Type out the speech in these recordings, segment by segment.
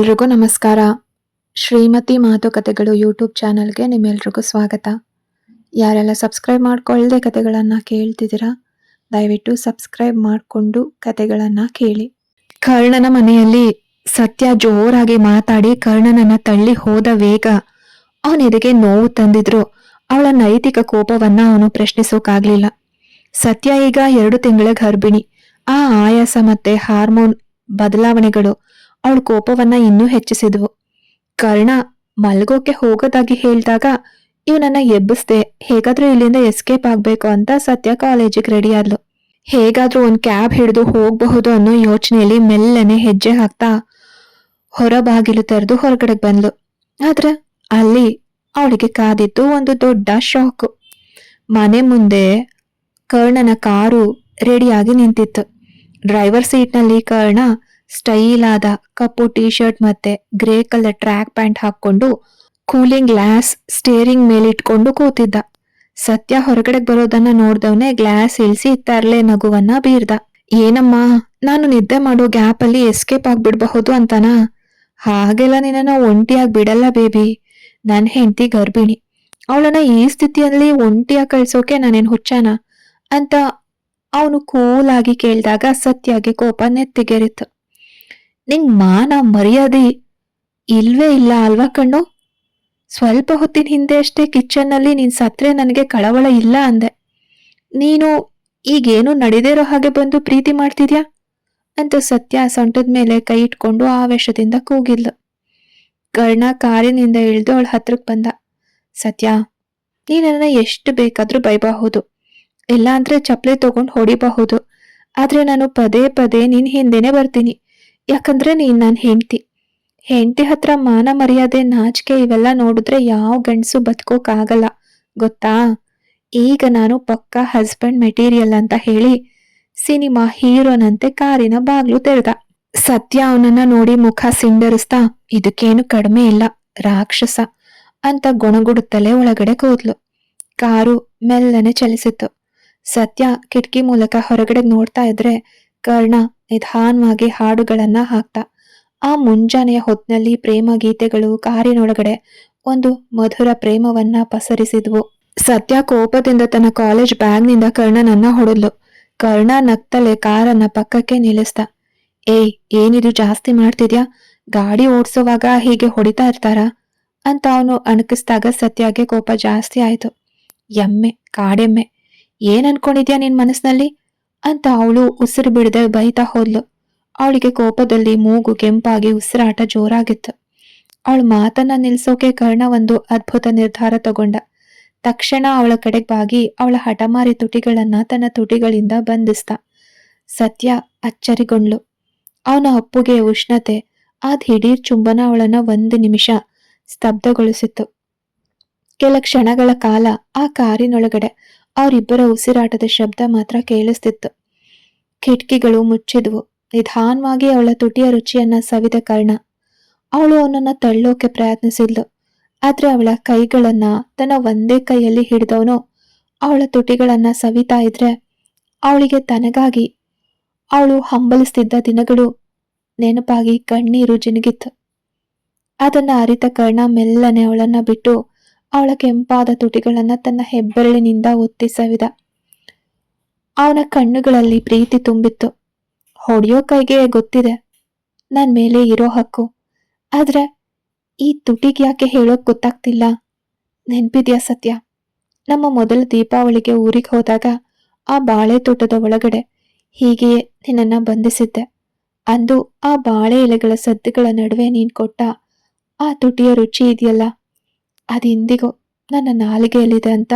ಎಲ್ರಿಗೂ ನಮಸ್ಕಾರ. ಶ್ರೀಮತಿ ಮಾತುಕತೆಗಳು ಯೂಟ್ಯೂಬ್ ಚಾನಲ್ಗೆ ನಿಮ್ಮೆಲ್ರಿಗೂ ಸ್ವಾಗತ. ಯಾರೆಲ್ಲ ಸಬ್ಸ್ಕ್ರೈಬ್ ಮಾಡ್ಕೊಳ್ಳದೆ ಕತೆಗಳನ್ನು ಕೇಳ್ತಿದ್ದೀರಾ, ದಯವಿಟ್ಟು ಸಬ್ಸ್ಕ್ರೈಬ್ ಮಾಡಿಕೊಂಡು ಕತೆಗಳನ್ನು ಕೇಳಿ. ಕರ್ಣನ ಮನೆಯಲ್ಲಿ ಸತ್ಯ ಜೋರಾಗಿ ಮಾತಾಡಿ ಕರ್ಣನನ್ನ ತಳ್ಳಿ ಹೋದ ವೇಗ ಅವನೆದೆಗೆ ನೋವು ತಂದಿದ್ರು ಅವಳ ನೈತಿಕ ಕೋಪವನ್ನ ಅವನು ಪ್ರಶ್ನಿಸೋಕಾಗ್ಲಿಲ್ಲ. ಸತ್ಯ ಈಗ 2 ತಿಂಗಳ ಗರ್ಭಿಣಿ. ಆ ಆಯಾಸ ಮತ್ತೆ ಹಾರ್ಮೋನ್ ಬದಲಾವಣೆಗಳು ಅವಳ ಕೋಪವನ್ನ ಇನ್ನೂ ಹೆಚ್ಚಿಸಿದ್ವು. ಕರ್ಣ ಮಲ್ಗೋಕೆ ಹೋಗೋದಾಗಿ ಹೇಳಿದಾಗ ಇವನನ್ನ ಎಬ್ಬಿಸ್ದೆ, ಹೇಗಾದ್ರೂ ಇಲ್ಲಿಂದ ಎಸ್ಕೇಪ್ ಆಗ್ಬೇಕು ಅಂತ ಸತ್ಯ ಕಾಲೇಜಿಗೆ ರೆಡಿ ಆದ್ಲು. ಹೇಗಾದ್ರೂ ಒಂದ್ ಕ್ಯಾಬ್ ಹಿಡಿದು ಹೋಗಬಹುದು ಅನ್ನೋ ಯೋಚನೆಯಲ್ಲಿ ಮೆಲ್ಲನೆ ಹೆಜ್ಜೆ ಹಾಕ್ತಾ ಹೊರ ಬಾಗಿಲು ತೆರೆದು ಹೊರಗಡೆ ಬಂದ್ಲು. ಆದ್ರೆ ಅಲ್ಲಿ ಅವಳಿಗೆ ಕಾದಿದ್ದು ಒಂದು ದೊಡ್ಡ ಶಾಕ್. ಮನೆ ಮುಂದೆ ಕರ್ಣನ ಕಾರು ರೆಡಿಯಾಗಿ ನಿಂತಿತ್ತು. ಡ್ರೈವರ್ ಸೀಟ್ನಲ್ಲಿ ಕರ್ಣ ಸ್ಟೈಲ್ ಆದ ಕಪ್ಪು ಟೀ ಶರ್ಟ್ ಮತ್ತೆ ಗ್ರೇ ಕಲರ್ ಟ್ರ್ಯಾಕ್ ಪ್ಯಾಂಟ್ ಹಾಕೊಂಡು ಕೂಲಿಂಗ್ ಗ್ಲಾಸ್ ಸ್ಟೇರಿಂಗ್ ಮೇಲಿಟ್ಕೊಂಡು ಕೂತಿದ್ದ. ಸತ್ಯ ಹೊರಗಡೆ ಬರೋದನ್ನ ನೋಡ್ದವನೇ ಗ್ಲಾಸ್ ಇಳಿಸಿ ತರ್ಲೆ ನಗುವನ್ನ ಬೀರ್ದ. ಏನಮ್ಮ, ನಾನು ನಿದ್ದೆ ಮಾಡೋ ಗ್ಯಾಪ್ ಅಲ್ಲಿ ಎಸ್ಕೇಪ್ ಆಗ್ಬಿಡ್ಬಹುದು ಅಂತನಾ? ಹಾಗೆಲ್ಲ ನಿನ್ನ ಒಂಟಿಯಾಗಿ ಬಿಡಲ್ಲ ಬೇಬಿ. ನನ್ ಹೆಂಡತಿ ಗರ್ಭಿಣಿ, ಅವಳನ್ನ ಈ ಸ್ಥಿತಿಯಲ್ಲಿ ಒಂಟಿಯಾಗಿ ಕಳ್ಸೋಕೆ ನಾನೇನ್ ಹುಚ್ಚಾನ ಅಂತ ಅವನು ಕೂಲ್ ಆಗಿ ಕೇಳಿದಾಗ ಸತ್ಯಗೆ ಕೋಪ ನೆತ್ತಿಗೆರಿತು. ನಿಂಗ್ ಮಾನ ಮರ್ಯಾದೆ ಇಲ್ವೇ ಇಲ್ಲ ಅಲ್ವಾ ಕಣ್ಣು? ಸ್ವಲ್ಪ ಹೊತ್ತಿನ ಹಿಂದೆ ಅಷ್ಟೇ ಕಿಚನ್ ನಲ್ಲಿ ನೀನ್ ಸತ್ರೆ ನನಗೆ ಕಳವಳ ಇಲ್ಲ ಅಂದೆ. ನೀನು ಈಗೇನು ನಡೆದಿರೋ ಹಾಗೆ ಬಂದು ಪ್ರೀತಿ ಮಾಡ್ತಿದ್ಯಾ ಅಂತ ಸತ್ಯ ಸೊಂಟದ ಮೇಲೆ ಕೈ ಇಟ್ಕೊಂಡು ಆವೇಶದಿಂದ ಕೂಗಿದ್ಲು. ಕರ್ಣ ಕಾರಿನಿಂದ ಇಳಿದು ಅವಳ ಹತ್ರಕ್ ಬಂದ. ಸತ್ಯ, ನೀನನ್ನ ಎಷ್ಟು ಬೇಕಾದ್ರೂ ಬೈಬಹುದು, ಇಲ್ಲಾಂದ್ರೆ ಚಪ್ಲಿ ತಗೊಂಡು ಹೊಡಿಬಹುದು, ಆದ್ರೆ ನಾನು ಪದೇ ಪದೇ ನಿನ್ ಹಿಂದೆನೆ ಬರ್ತೀನಿ. ಯಾಕಂದ್ರೆ ನೀನ್ ನನ್ ಹೆಂಡತಿ ಹತ್ರ ಮಾನ ಮರ್ಯಾದೆ ನಾಚಿಕೆ ಇವೆಲ್ಲ ನೋಡಿದ್ರೆ ಯಾವ ಗಂಡಸು ಬದುಕೋಕಾಗಲ್ಲ ಗೊತ್ತಾ? ಈಗ ನಾನು ಪಕ್ಕಾ ಹಸ್ಬೆಂಡ್ ಮೆಟೀರಿಯಲ್ ಅಂತ ಹೇಳಿ ಸಿನಿಮಾ ಹೀರೋನಂತೆ ಕಾರಿನ ಬಾಗ್ಲು ತೆರೆದ. ಸತ್ಯ ಅವನನ್ನ ನೋಡಿ ಮುಖ ಸಿಂಡರಿಸ್ತಾ, ಇದಕ್ಕೇನು ಕಡಿಮೆ ಇಲ್ಲ ರಾಕ್ಷಸ ಅಂತ ಗೊಣಗುಡುತ್ತಲೇ ಒಳಗಡೆ ಕೂದ್ಲು. ಕಾರು ಮೆಲ್ಲನೆ ಚಲಿಸಿತ್ತು. ಸತ್ಯ ಕಿಟಕಿ ಮೂಲಕ ಹೊರಗಡೆ ನೋಡ್ತಾ ಇದ್ರೆ ಕರ್ಣ ನಿಧಾನವಾಗಿ ಹಾಡುಗಳನ್ನ ಹಾಕ್ತಾ. ಆ ಮುಂಜಾನೆಯ ಹೊತ್ನಲ್ಲಿ ಪ್ರೇಮ ಗೀತೆಗಳು ಕಾರಿನೊಳಗಡೆ ಒಂದು ಮಧುರ ಪ್ರೇಮವನ್ನ ಪಸರಿಸಿದ್ವು. ಸತ್ಯ ಕೋಪದಿಂದ ತನ್ನ ಕಾಲೇಜ್ ಬ್ಯಾಗ್ನಿಂದ ಕರ್ಣನನ್ನ ಹೊಡೆದ್ಲು. ಕರ್ಣ ನಗ್ತಲೆ ಕಾರನ್ನ ಪಕ್ಕಕ್ಕೆ ನಿಲ್ಲಿಸ್ದ. ಏಯ್, ಏನಿದು ಜಾಸ್ತಿ ಮಾಡ್ತಿದ್ಯಾ? ಗಾಡಿ ಓಡ್ಸೋವಾಗ ಹೀಗೆ ಹೊಡಿತಾ ಇರ್ತಾರ ಅಂತ ಅವನು ಅಣಕಿಸ್ದಾಗ ಸತ್ಯಗೆ ಕೋಪ ಜಾಸ್ತಿ ಆಯ್ತು. ಎಮ್ಮೆ, ಕಾಡೆಮ್ಮೆ, ಏನ್ ಅನ್ಕೊಂಡಿದ್ಯಾ ನಿನ್ ಮನಸ್ಸಿನಲ್ಲಿ ಅಂತ ಅವಳು ಉಸಿರು ಬಿಡದೆ ಬೈತಾ ಹೋದ್ಲು. ಅವಳಿಗೆ ಕೋಪದಲ್ಲಿ ಮೂಗು ಕೆಂಪಾಗಿ ಉಸಿರಾಟ ಜೋರಾಗಿತ್ತು. ಅವಳ ಮಾತನ್ನ ನಿಲ್ಸೋಕೆ ಕರ್ಣ ಒಂದು ಅದ್ಭುತ ನಿರ್ಧಾರ ತಗೊಂಡ. ತಕ್ಷಣ ಅವಳ ಕಡೆಗೆ ಬಾಗಿ ಅವಳ ಹಠಮಾರಿ ತುಟಿಗಳನ್ನ ತನ್ನ ತುಟಿಗಳಿಂದ ಬಂಧಿಸ್ತ. ಸತ್ಯ ಅಚ್ಚರಿಗೊಂಡ್ಲು. ಅವನ ಅಪ್ಪುಗೆ ಉಷ್ಣತೆ ಆ ದಿಢೀರ್ ಚುಂಬನ ಅವಳನ್ನ 1 ನಿಮಿಷ ಸ್ತಬ್ಧಗೊಳಿಸಿತ್ತು. ಕೆಲ ಕ್ಷಣಗಳ ಕಾಲ ಆ ಕಾರಿನೊಳಗಡೆ ಅವರಿಬ್ಬರ ಉಸಿರಾಟದ ಶಬ್ದ ಮಾತ್ರ ಕೇಳಿಸ್ತಿತ್ತು. ಕಿಟಕಿಗಳು ಮುಚ್ಚಿದ್ವು. ನಿಧಾನವಾಗಿ ಅವಳ ತುಟಿಯ ರುಚಿಯನ್ನ ಸವಿದ ಕರ್ಣ ಅವಳು ಅವನನ್ನ ತಳ್ಳೋಕೆ ಪ್ರಯತ್ನಿಸಿದ್ಲು. ಆದ್ರೆ ಅವಳ ಕೈಗಳನ್ನ ತನ್ನ ಒಂದೇ ಕೈಯಲ್ಲಿ ಹಿಡಿದವನು ಅವಳ ತುಟಿಗಳನ್ನ ಸವಿತಾ ಇದ್ರೆ ಅವಳಿಗೆ ತನಗಾಗಿ ಅವಳು ಹಂಬಲಿಸ್ತಿದ್ದ ದಿನಗಳು ನೆನಪಾಗಿ ಕಣ್ಣೀರು ಜಿನುಗಿತ್ತು. ಅದನ್ನ ಅರಿತ ಕರ್ಣ ಮೆಲ್ಲನೆ ಅವಳನ್ನ ಬಿಟ್ಟು ಅವಳ ಕೆಂಪಾದ ತುಟಿಗಳನ್ನ ತನ್ನ ಹೆಬ್ಬೆರಳಿನಿಂದ ಒತ್ತಿ ಸವಿದ. ಅವನ ಕಣ್ಣುಗಳಲ್ಲಿ ಪ್ರೀತಿ ತುಂಬಿತ್ತು. ಹೊಡೆಯೋ ಕೈಗೆ ಗೊತ್ತಿದೆ ನನ್ ಮೇಲೆ ಇರೋ ಹಕ್ಕು, ಆದ್ರೆ ಈ ತುಟಿಗೆ ಯಾಕೆ ಹೇಳೋಕ್ ಗೊತ್ತಾಗ್ತಿಲ್ಲ? ನೆನ್ಪಿದ್ಯಾ ಸತ್ಯ, ನಮ್ಮ ಮೊದಲ ದೀಪಾವಳಿಗೆ ಊರಿಗೆ ಹೋದಾಗ ಆ ಬಾಳೆ ತೋಟದ ಒಳಗಡೆ ಹೀಗೆಯೇ ನಿನ್ನನ್ನ ಬಂಧಿಸಿದ್ದೆ. ಅಂದು ಆ ಬಾಳೆ ಎಲೆಗಳ ಸದ್ದುಗಳ ನಡುವೆ ನೀನ್ ಕೊಟ್ಟ ಆ ತುಟಿಯ ರುಚಿ ಇದೆಯಲ್ಲ, ಅದಿಂದಿಗೂ ನನ್ನ ನಾಲಿಗೆಯಲ್ಲಿದೆ ಅಂತ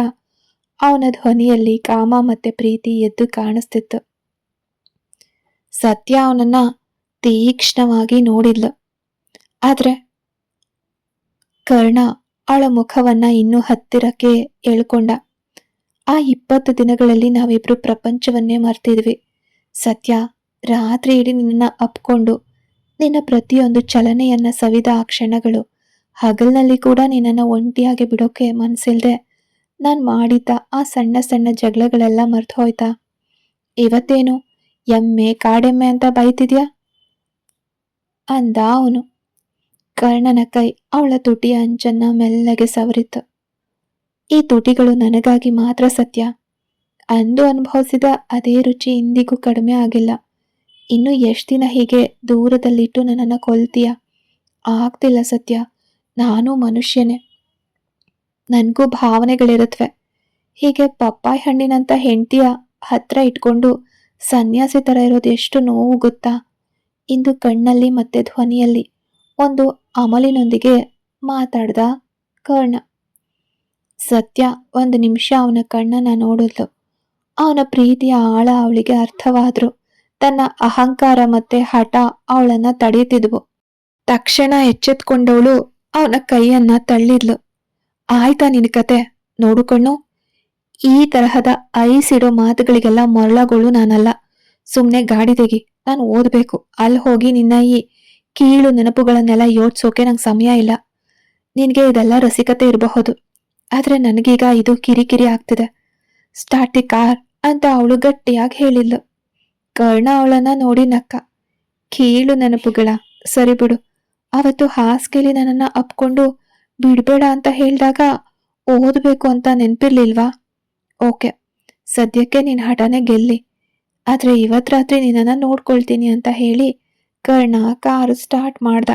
ಅವನ ಧ್ವನಿಯಲ್ಲಿ ಕಾಮ ಮತ್ತೆ ಪ್ರೀತಿ ಎದ್ದು ಕಾಣಿಸ್ತಿತ್ತು. ಸತ್ಯ ಅವನನ್ನ ತೀಕ್ಷ್ಣವಾಗಿ ನೋಡಿದ್ಲು. ಆದ್ರೆ ಕರ್ಣ ಅವಳ ಮುಖವನ್ನ ಇನ್ನೂ ಹತ್ತಿರಕ್ಕೆ ಎಳ್ಕೊಂಡ. ಆ 20 ದಿನಗಳಲ್ಲಿ ನಾವಿಬ್ರು ಪ್ರಪಂಚವನ್ನೇ ಮರ್ತಿದ್ವಿ. ಸತ್ಯ, ರಾತ್ರಿ ಇಡೀ ನಿನ್ನ ಅಪ್ಕೊಂಡು ನಿನ್ನ ಪ್ರತಿಯೊಂದು ಚಲನೆಯನ್ನ ಸವಿದ ಆ ಕ್ಷಣಗಳು, ಹಗಲ್ನಲ್ಲಿ ಕೂಡ ನಿನ್ನನ್ನ ಒಂಟಿಯಾಗಿ ಬಿಡೋಕೆ ಮನ್ಸಿಲ್ದೆ ನಾನ್ ಮಾಡಿದ್ದ ಆ ಸಣ್ಣ ಸಣ್ಣ ಜಗಳಗಳೆಲ್ಲ ಮರ್ತು ಹೋಯ್ತಾ? ಇವತ್ತೇನು ಎಮ್ಮೆ ಕಾಡೆಮ್ಮೆ ಅಂತ ಬೈತಿದ್ಯಾ ಅಂದ ಅವನು. ಕರ್ಣನ ಕೈ ಅವಳ ತುಟಿಯ ಅಂಚನ್ನ ಮೆಲ್ಲಗೆ ಸವರಿತು. ಈ ತುಟಿಗಳು ನನಗಾಗಿ ಮಾತ್ರ ಸತ್ಯ. ಅಂದು ಅನುಭವಿಸಿದ ಅದೇ ರುಚಿ ಇಂದಿಗೂ ಕಡಿಮೆ ಆಗಿಲ್ಲ. ಇನ್ನು ಎಷ್ಟು ದಿನ ಹೀಗೆ ದೂರದಲ್ಲಿಟ್ಟು ನನ್ನನ್ನು ಕೊಲ್ತೀಯ? ಆಗ್ತಿಲ್ಲ ಸತ್ಯ. ನಾನು ಮನುಷ್ಯನೇ, ನನಗೂ ಭಾವನೆಗಳಿರುತ್ತವೆ. ಹೀಗೆ ಪಪ್ಪಾಯಿ ಹಣ್ಣಿನಂತ ಹೆಂಡತಿಯ ಹತ್ರ ಇಟ್ಕೊಂಡು ಸನ್ಯಾಸಿ ಥರ ಇರೋದು ಎಷ್ಟು ನೋವು ಗೊತ್ತಾ? ಇಂದು ಕಣ್ಣಲ್ಲಿ ಮತ್ತೆ ಧ್ವನಿಯಲ್ಲಿ ಒಂದು ಅಮಲಿನೊಂದಿಗೆ ಮಾತಾಡ್ದ ಕರ್ಣ. ಸತ್ಯ ಒಂದು ನಿಮಿಷ ಅವನ ಕಣ್ಣನ್ನ ನೋಡಿದ್ಲು. ಅವನ ಪ್ರೀತಿಯ ಆಳ ಅವಳಿಗೆ ಅರ್ಥವಾದ್ರು. ತನ್ನ ಅಹಂಕಾರ ಮತ್ತೆ ಹಠ ಅವಳನ್ನ ತಡೆಯುತ್ತಿದ್ವು. ತಕ್ಷಣ ಎಚ್ಚೆತ್ಕೊಂಡವಳು ಅವನ ಕೈಯನ್ನ ತಳ್ಳಿದ್ಲು. ಆಯ್ತಾ ನಿನ್ ಕತೆ? ನೋಡು ಕಣ್ಣು, ಈ ತರಹದ ಐಸಿಡೋ ಮಾತುಗಳಿಗೆಲ್ಲ ಮೊರಳಗಳು ನಾನಲ್ಲ. ಸುಮ್ನೆ ಗಾಡಿ ತೆಗಿ, ನಾನು ಓದ್ಬೇಕು. ಅಲ್ಲಿ ಹೋಗಿ ನಿನ್ನ ಈ ಕೀಳು ನೆನಪುಗಳನ್ನೆಲ್ಲ ಯೋಚಿಸೋಕೆ ನಂಗೆ ಸಮಯ ಇಲ್ಲ. ನಿನ್ಗೆ ಇದೆಲ್ಲ ರಸಿಕತೆ ಇರಬಹುದು, ಆದ್ರೆ ನನಗೀಗ ಇದು ಕಿರಿಕಿರಿ ಆಗ್ತಿದೆ. ಸ್ಟಾರ್ಟ್ ದಿ ಕಾರ್ ಅಂತ ಅವಳು ಗಟ್ಟಿಯಾಗಿ ಹೇಳಿದ್ಲು. ಕರ್ಣ ಅವಳನ್ನ ನೋಡಿ ನಕ್ಕ. ಕೀಳು ನೆನಪುಗಳ? ಸರಿ ಬಿಡು. ಅವತ್ತು ಹಾಸಿಗೆಲಿ ನನ್ನನ್ನ ಅಪ್ಕೊಂಡು ಬಿಡ್ಬೇಡ ಅಂತ ಹೇಳಿದಾಗ ಓದ್ಬೇಕು ಅಂತ ನೆನ್ಪಿರ್ಲಿಲ್ವಾ? ಓಕೆ, ಸದ್ಯಕ್ಕೆ ನಿನ್ ಹಠನೇ ಗೆಲ್ಲಿ. ಆದ್ರೆ ಇವತ್ ರಾತ್ರಿ ನಿನ್ನನ್ನ ನೋಡ್ಕೊಳ್ತೀನಿ ಅಂತ ಹೇಳಿ ಕರ್ಣ ಕಾರು ಸ್ಟಾರ್ಟ್ ಮಾಡ್ದ.